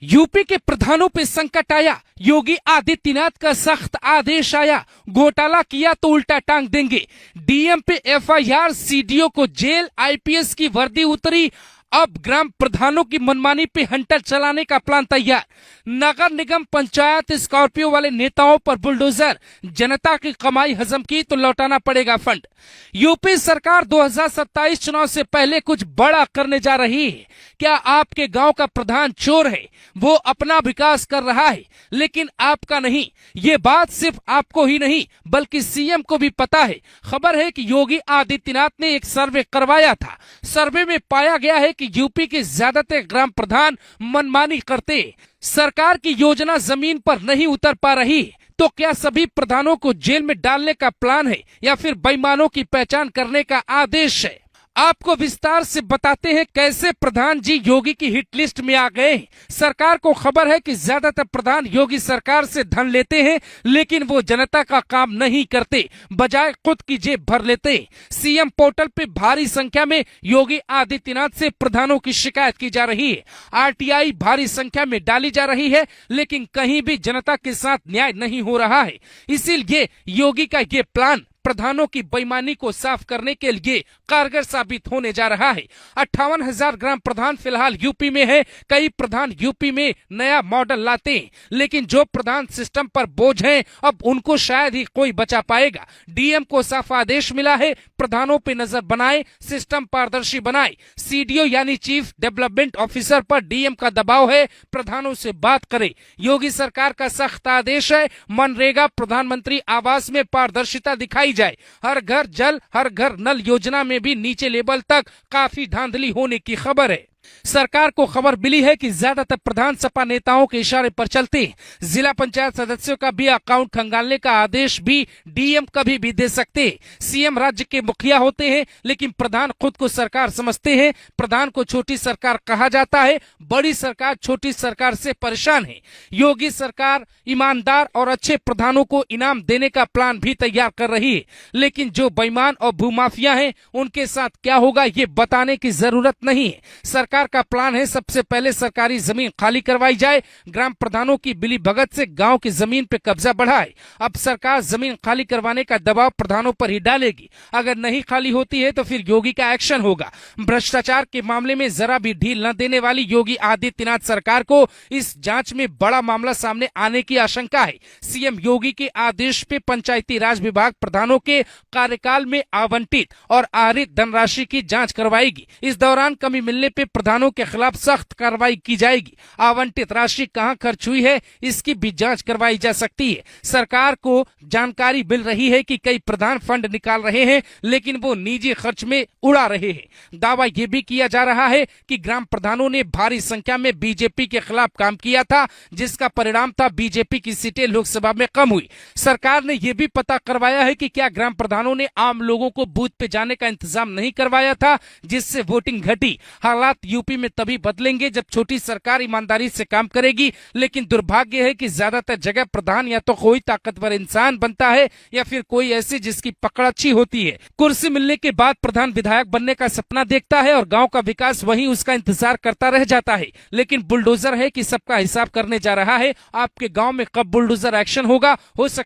UP के प्रधानों पे संकट आया, योगी आदित्यनाथ का सख्त आदेश आया, घोटाला किया तो उल्टा टांग देंगे। डीएम पे एफआईआर, सीडीओ को जेल, आईपीएस की वर्दी उतरी। अब ग्राम प्रधानों की मनमानी पे हंटर चलाने का प्लान तैयार। नगर निगम, पंचायत, स्कॉर्पियो वाले नेताओं पर बुलडोजर। जनता की कमाई हजम की तो लौटाना पड़ेगा फंड। यूपी सरकार 2027 चुनाव से पहले कुछ बड़ा करने जा रही है। क्या आपके गांव का प्रधान चोर है? वो अपना विकास कर रहा है लेकिन आपका नहीं। ये बात सिर्फ आपको ही नहीं बल्कि सीएम को भी पता है। खबर है कि योगी आदित्यनाथ ने एक सर्वे करवाया था। सर्वे में पाया गया है कि यूपी के ज्यादातर ग्राम प्रधान मनमानी करते। सरकार की योजना जमीन पर नहीं उतर पा रही। तो क्या सभी प्रधानों को जेल में डालने का प्लान है या फिर बेईमानों की पहचान करने का आदेश है? आपको विस्तार से बताते हैं कैसे प्रधान जी योगी की हिट लिस्ट में आ गए। सरकार को खबर है कि ज्यादातर प्रधान योगी सरकार से धन लेते हैं लेकिन वो जनता का काम नहीं करते, बजाय खुद की जेब भर लेते। सीएम पोर्टल पे भारी संख्या में योगी आदित्यनाथ से प्रधानों की शिकायत की जा रही है। आरटीआई भारी संख्या में डाली जा रही है लेकिन कहीं भी जनता के साथ न्याय नहीं हो रहा है। इसीलिए योगी का ये प्लान प्रधानों की बेईमानी को साफ करने के लिए कारगर साबित होने जा रहा है। 58,000 ग्राम प्रधान फिलहाल यूपी में है। कई प्रधान यूपी में नया मॉडल लाते हैं लेकिन जो प्रधान सिस्टम पर बोझ हैं अब उनको शायद ही कोई बचा पाएगा। डीएम को साफ आदेश मिला है, प्रधानों पे नजर बनाए, सिस्टम पारदर्शी बनाए। सीडीओ यानी चीफ डेवलपमेंट ऑफिसर पर डीएम का दबाव है, प्रधानों से बात करे। योगी सरकार का सख्त आदेश है, मनरेगा, प्रधानमंत्री आवास में पारदर्शिता दिखाई जाए। हर घर जल, हर घर नल योजना में भी नीचे लेवल तक काफी धांधली होने की खबर है। सरकार को खबर मिली है कि ज्यादातर प्रधान सपा नेताओं के इशारे पर चलते हैं। जिला पंचायत सदस्यों का भी अकाउंट खंगालने का आदेश भी डीएम कभी भी दे सकते हैं। सीएम राज्य के मुखिया होते हैं लेकिन प्रधान खुद को सरकार समझते हैं। प्रधान को छोटी सरकार कहा जाता है, बड़ी सरकार छोटी सरकार से परेशान है। योगी सरकार ईमानदार और अच्छे प्रधानों को इनाम देने का प्लान भी तैयार कर रही है लेकिन जो बेईमान और भूमाफिया हैं उनके साथ क्या होगा ये बताने की जरूरत नहीं है। सरकार का प्लान है सबसे पहले सरकारी जमीन खाली करवाई जाए, ग्राम प्रधानों की बिली भगत से गांव की जमीन पे कब्जा बढ़ाए। अब सरकार जमीन खाली करवाने का दबाव प्रधानों पर ही डालेगी। अगर नहीं खाली होती है तो फिर योगी का एक्शन होगा। भ्रष्टाचार के मामले में जरा भी ढील न देने वाली योगी आदित्यनाथ सरकार को इस जांच में बड़ा मामला सामने आने की आशंका है। सीएम योगी के आदेश पे पंचायती राज विभाग प्रधानों के कार्यकाल में आवंटित और आहरित धनराशि की जांच करवाएगी। इस दौरान कमी मिलने पे प्रधानों के खिलाफ सख्त कार्रवाई की जाएगी। आवंटित राशि कहां खर्च हुई है इसकी भी जांच करवाई जा सकती है। सरकार को जानकारी मिल रही है कि कई प्रधान फंड निकाल रहे हैं लेकिन वो निजी खर्च में उड़ा रहे हैं। दावा यह भी किया जा रहा है कि ग्राम प्रधानों ने भारी संख्या में बीजेपी के खिलाफ काम किया था जिसका परिणाम था बीजेपी की सीटें लोकसभा में कम हुई। सरकार ने यह भी पता करवाया है कि क्या ग्राम प्रधानों ने आम लोगों को बूथ पे जाने का इंतजाम नहीं करवाया था जिससे वोटिंग घटी। हालात यूपी में तभी बदलेंगे जब छोटी सरकार ईमानदारी से काम करेगी लेकिन दुर्भाग्य है कि ज्यादातर जगह प्रधान या तो कोई ताकतवर इंसान बनता है या फिर कोई ऐसी जिसकी पकड़ अच्छी होती है। कुर्सी मिलने के बाद प्रधान विधायक बनने का सपना देखता है और गांव का विकास वहीं उसका इंतजार करता रह जाता है। लेकिन बुलडोजर है कि सबका हिसाब करने जा रहा है। आपके गांव में कब बुलडोजर एक्शन होगा हो सकता